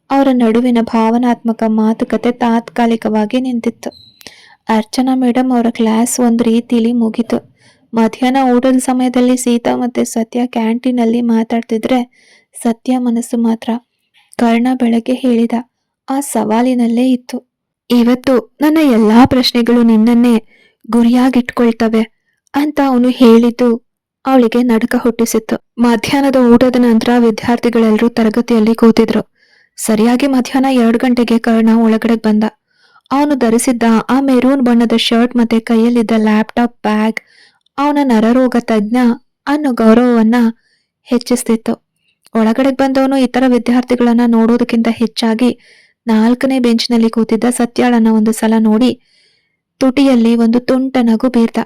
ಅವರ ನಡುವಿನ ಭಾವನಾತ್ಮಕ ಮಾತುಕತೆ ತಾತ್ಕಾಲಿಕವಾಗಿ ನಿಂತಿತ್ತು. ಅರ್ಚನಾ ಮೇಡಮ್ ಅವರ ಕ್ಲಾಸ್ ಒಂದು ರೀತಿಲಿ ಮುಗಿತು. ಮಧ್ಯಾಹ್ನ ಊಟದ ಸಮಯದಲ್ಲಿ ಸೀತಾ ಮತ್ತೆ ಸತ್ಯ ಕ್ಯಾಂಟೀನಲ್ಲಿ ಮಾತಾಡ್ತಿದ್ರೆ ಸತ್ಯ ಮನಸ್ಸು ಮಾತ್ರ ಕರ್ಣ ಬೆಳಗ್ಗೆ ಹೇಳಿದ ಆ ಸವಾಲಿನಲ್ಲೇ ಇತ್ತು. ಇವತ್ತು ನನ್ನ ಎಲ್ಲಾ ಪ್ರಶ್ನೆಗಳು ನಿನ್ನನ್ನೇ ಗುರಿಯಾಗಿಟ್ಕೊಳ್ತವೆ ಅಂತ ಅವನು ಹೇಳಿದ್ದು ಅವಳಿಗೆ ನಡುಕ ಹುಟ್ಟಿಸಿತ್ತು. ಮಧ್ಯಾಹ್ನದ ಊಟದ ನಂತರ ವಿದ್ಯಾರ್ಥಿಗಳೆಲ್ಲರೂ ತರಗತಿಯಲ್ಲಿ ಕೂತಿದ್ರು. ಸರಿಯಾಗಿ ಮಧ್ಯಾಹ್ನ 2 ಗಂಟೆಗೆ ಕರ್ಣ ಒಳಗಡೆ ಬಂದ. ಅವನು ಧರಿಸಿದ್ದ ಆ ಮೆರೂನ್ ಬಣ್ಣದ ಶರ್ಟ್ ಮತ್ತೆ ಕೈಯಲ್ಲಿದ್ದ ಲ್ಯಾಪ್ಟಾಪ್ ಬ್ಯಾಗ್ ಅವನ ನರರೋಗ ತಜ್ಞ ಅನ್ನೋ ಗೌರವವನ್ನ ಹೆಚ್ಚಿಸ್ತಿತ್ತು. ಒಳಗಡೆ ಬಂದವನು ಇತರ ವಿದ್ಯಾರ್ಥಿಗಳನ್ನ ನೋಡೋದಕ್ಕಿಂತ ಹೆಚ್ಚಾಗಿ 4ನೇ ಬೆಂಚ್ನಲ್ಲಿ ಕೂತಿದ್ದ ಸತ್ಯಾಳನ್ನ ಒಂದು ಸಲ ನೋಡಿ ತುಟಿಯಲ್ಲಿ ಒಂದು ತುಂಟ ನಗು ಬೀರ್ದ.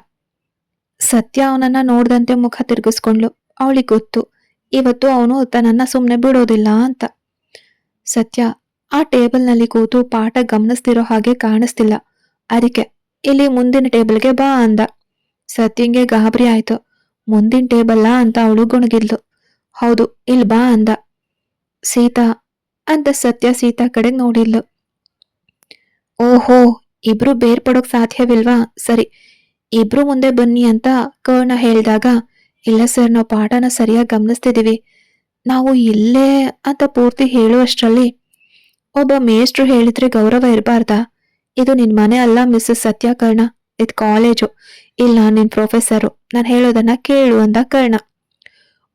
ಸತ್ಯ ಅವನನ್ನ ನೋಡ್ದಂತೆ ಮುಖ ತಿರುಗಿಸ್ಕೊಂಡ್ಲು. ಅವಳಿಗೆ ಗೊತ್ತು, ಇವತ್ತು ಅವನು ತನ್ನನ್ನ ಸುಮ್ಮನೆ ಬಿಡೋದಿಲ್ಲ ಅಂತ. ಸತ್ಯ ಆ ಟೇಬಲ್ನಲ್ಲಿ ಕೂತು ಪಾಠ ಗಮನಿಸ್ತಿರೋ ಹಾಗೆ ಕಾಣಿಸ್ತಿಲ್ಲ. ಅದಕ್ಕೆ ಇಲ್ಲಿ ಮುಂದಿನ ಟೇಬಲ್ಗೆ ಬಾ ಅಂದ. ಸತ್ಯಂಗೆ ಗಾಬರಿ ಆಯ್ತು. ಮುಂದಿನ ಟೇಬಲ್ಲ ಅಂತ ಅವಳು ಗೊಣಗಿದ್ಲು. ಹೌದು, ಇಲ್ಲಿ ಬಾ ಅಂದ. ಸೀತಾ ಅಂತ ಸತ್ಯ ಸೀತಾ ಕಡೆಗೆ ನೋಡಿದ್ಲು. ಓಹೋ, ಇಬ್ರು ಬೇರ್ಪಡೋಕ್ ಸಾಧ್ಯವಿಲ್ವಾ? ಸರಿ, ಇಬ್ರು ಮುಂದೆ ಬನ್ನಿ ಅಂತ ಕರ್ಣ ಹೇಳಿದಾಗ, ಇಲ್ಲ ಸರ್, ನಾವು ಪಾಠನ ಸರಿಯಾಗಿ ಗಮನಿಸ್ತಿದೀವಿ, ನಾವು ಇಲ್ಲೇ ಅಂತ ಪೂರ್ತಿ ಹೇಳುವಷ್ಟರಲ್ಲಿ ಒಬ್ಬ ಮೇಷ್ಟ್ರು ಹೇಳಿದ್ರೆ ಗೌರವ ಇರಬಾರ್ದಾ? ಇದು ನಿನ್ ಮನೆ ಅಲ್ಲ ಮಿಸ್ಸಸ್ ಸತ್ಯಕರ್ಣ, ಇದು ಕಾಲೇಜು. ಇಲ್ಲ, ನಿನ್ ಪ್ರೊಫೆಸರು, ನಾನು ಹೇಳೋದನ್ನ ಕೇಳು ಅಂದ ಕರ್ಣ.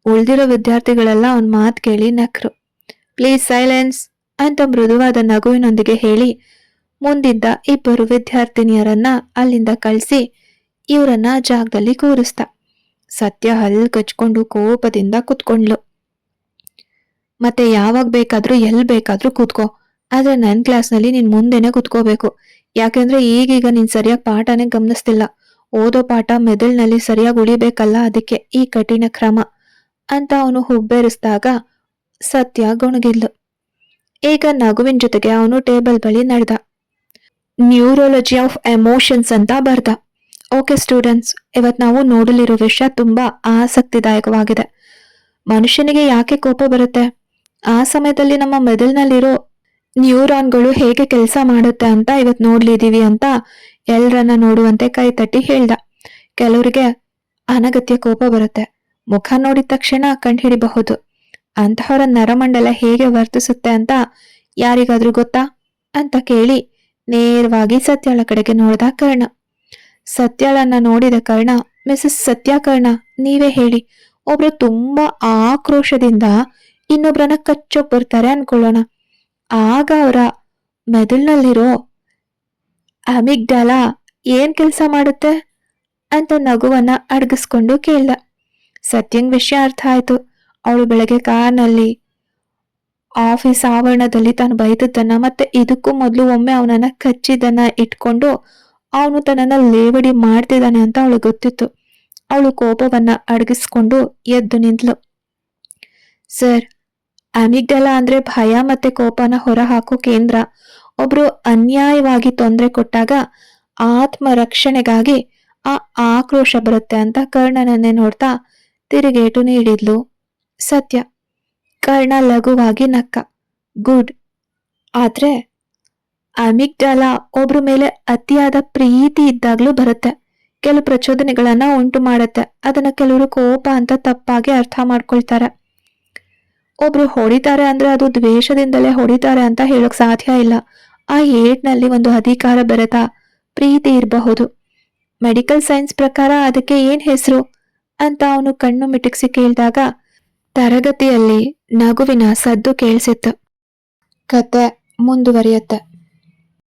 ಉಳ್ದಿರೋ ವಿದ್ಯಾರ್ಥಿಗಳೆಲ್ಲ ಅವನ್ ಮಾತು ಕೇಳಿ ನಕ್ರು. ಪ್ಲೀಸ್ ಸೈಲೆನ್ಸ್ ಅಂತ ಮೃದುವಾದ ನಗುವಿನೊಂದಿಗೆ ಹೇಳಿ ಮುಂದಿದ್ದ 2 ವಿದ್ಯಾರ್ಥಿನಿಯರನ್ನ ಅಲ್ಲಿಂದ ಕಳಿಸಿ ಇವರನ್ನ ಜಾಗದಲ್ಲಿ ಕೂರಿಸ್ತ. ಸತ್ಯ ಹಲ್ಲು ಕಚ್ಕೊಂಡು ಕೋಪದಿಂದ ಕುತ್ಕೊಂಡ್ಲು. ಮತ್ತೆ ಯಾವಾಗ ಬೇಕಾದ್ರೂ ಎಲ್ಲಿ ಬೇಕಾದ್ರೂ ಕೂತ್ಕೋ, ಆದ್ರೆ ನನ್ನ ಕ್ಲಾಸ್ನಲ್ಲಿ ನೀನ್ ಮುಂದೆನೆ ಕುತ್ಕೋಬೇಕು. ಯಾಕೆಂದ್ರೆ ಈಗೀಗ ನೀನ್ ಸರಿಯಾಗಿ ಪಾಠನೇ ಗಮನಿಸ್ತಿಲ್ಲ. ಓದೋ ಪಾಠ ಮೆದುಳಿನಲ್ಲಿ ಸರಿಯಾಗಿ ಉಳಿಬೇಕಲ್ಲ, ಅದಕ್ಕೆ ಈ ಕಠಿಣ ಕ್ರಮ ಅಂತ ಅವನು ಹುಬ್ಬೇರಿಸಿದಾಗ ಸತ್ಯ ಗೊಣಗಿದ್ಲು. ಈಗ ನಗುವಿನ ಜೊತೆಗೆ ಅವನು ಟೇಬಲ್ ಬಳಿ ನಡೆದ. ನ್ಯೂರೋಲಜಿ ಆಫ್ ಎಮೋಷನ್ಸ್ ಅಂತ ಬರ್ದ. ಓಕೆ ಸ್ಟೂಡೆಂಟ್ಸ್, ಇವತ್ ನಾವು ನೋಡಲಿರೋ ವಿಷಯ ತುಂಬಾ ಆಸಕ್ತಿದಾಯಕವಾಗಿದೆ. ಮನುಷ್ಯನಿಗೆ ಯಾಕೆ ಕೋಪ ಬರುತ್ತೆ, ಆ ಸಮಯದಲ್ಲಿ ನಮ್ಮ ಮೆದುಳಿನಲ್ಲಿರೋ ನ್ಯೂರಾನ್ಗಳು ಹೇಗೆ ಕೆಲಸ ಮಾಡುತ್ತೆ ಅಂತ ಇವತ್ ನೋಡ್ಲಿದೀವಿ ಅಂತ ಎಲ್ರನ್ನ ನೋಡುವಂತೆ ಕೈ ತಟ್ಟಿ ಹೇಳ್ದ. ಕೆಲವರಿಗೆ ಅನಗತ್ಯ ಕೋಪ ಬರುತ್ತೆ, ಮುಖ ನೋಡಿದ ತಕ್ಷಣ ಕಂಡುಹಿಡಿಬಹುದು. ಅಂತಹವರ ನರಮಂಡಲ ಹೇಗೆ ವರ್ತಿಸುತ್ತೆ ಅಂತ ಯಾರಿಗಾದ್ರೂ ಗೊತ್ತಾ ಅಂತ ಕೇಳಿ ನೇರವಾಗಿ ಸತ್ಯಾಳ ಕಡೆಗೆ ನೋಡ್ದ ಕರ್ಣ. ಸತ್ಯಾಳನ್ನ ನೋಡಿದ ಕರ್ಣ, ಮಿಸಸ್ ಸತ್ಯಕರ್ಣ, ನೀವೇ ಹೇಳಿ. ಒಬ್ರು ತುಂಬಾ ಆಕ್ರೋಶದಿಂದ ಇನ್ನೊಬ್ರನ್ನ ಕಚ್ಚೋಕ್ ಬರ್ತಾರೆ ಅನ್ಕೊಳ್ಳೋಣ. ಆಗ ಅವರ ಮೆದುಳಿನಲ್ಲಿರೋ ಅಮಿಗ್ಡಾಲ ಏನ್ ಕೆಲಸ ಮಾಡುತ್ತೆ ಅಂತ ನಗುವನ್ನ ಅಡಗಿಸ್ಕೊಂಡು ಕೇಳ್ದ. ಸತ್ಯಂಗ್ ವಿಷಯ ಅರ್ಥ ಆಯ್ತು. ಅವಳು ಬೆಳಗ್ಗೆ ಕಾರ್ನಲ್ಲಿ ಆಫೀಸ್ ಆವರಣದಲ್ಲಿ ತಾನು ಬೈದದ್ದನ್ನ ಮತ್ತೆ ಇದಕ್ಕೂ ಮೊದಲು ಒಮ್ಮೆ ಅವನನ್ನ ಕಚ್ಚಿದ್ದನ್ನ ಇಟ್ಕೊಂಡು ಅವನು ತನ್ನನ್ನ ಲೇವಡಿ ಮಾಡ್ತಿದ್ದಾನೆ ಅಂತ ಅವಳು ಗೊತ್ತಿತ್ತು. ಅವಳು ಕೋಪವನ್ನ ಅಡಗಿಸ್ಕೊಂಡು ಎದ್ದು ನಿಂತ್ಲು. ಸರ್, ಅಮಿಗ್ಡಲ ಅಂದ್ರೆ ಭಯ ಮತ್ತೆ ಕೋಪನ ಹೊರಹಾಕೋ ಕೇಂದ್ರ. ಒಬ್ರು ಅನ್ಯಾಯವಾಗಿ ತೊಂದರೆ ಕೊಟ್ಟಾಗ ಆತ್ಮರಕ್ಷಣೆಗಾಗಿ ಆ ಆಕ್ರೋಶ ಬರುತ್ತೆ ಅಂತ ಕರ್ಣನನ್ನೇ ನೋಡ್ತಾ ತಿರುಗೇಟು ನೀಡಿದ್ಲು ಸತ್ಯ. ಕರ್ಣ ಲಘುವಾಗಿ ನಕ್ಕ. ಗುಡ್. ಆದ್ರೆ ಅಮಿಗ್ಡಲ ಒಬ್ರ ಮೇಲೆ ಅತಿಯಾದ ಪ್ರೀತಿ ಇದ್ದಾಗ್ಲೂ ಬರುತ್ತೆ. ಕೆಲವು ಪ್ರಚೋದನೆಗಳನ್ನ ಉಂಟು ಮಾಡತ್ತೆ. ಅದನ್ನ ಕೆಲವರು ಕೋಪ ಅಂತ ತಪ್ಪಾಗಿ ಅರ್ಥ ಮಾಡ್ಕೊಳ್ತಾರೆ. ಒಬ್ರು ಹೊಡಿತಾರೆ ಅಂದ್ರೆ ಅದು ದ್ವೇಷದಿಂದಲೇ ಹೊಡಿತಾರೆ ಅಂತ ಹೇಳೋಕ್ ಸಾಧ್ಯ ಇಲ್ಲ. ಆ ಏಟ್ನಲ್ಲಿ ಒಂದು ಅಧಿಕಾರ ಬೆರೆತ ಪ್ರೀತಿ ಇರಬಹುದು. ಮೆಡಿಕಲ್ ಸೈನ್ಸ್ ಪ್ರಕಾರ ಅದಕ್ಕೆ ಏನ್ ಹೆಸರು ಅಂತ ಅವನು ಕಣ್ಣು ಮಿಟುಕಿಸಿ ಕೇಳಿದಾಗ ತರಗತಿಯಲ್ಲಿ ನಗುವಿನ ಸದ್ದು ಕೇಳಿಸಿತ್ತು. ಕತೆ ಮುಂದುವರಿಯುತ್ತೆ.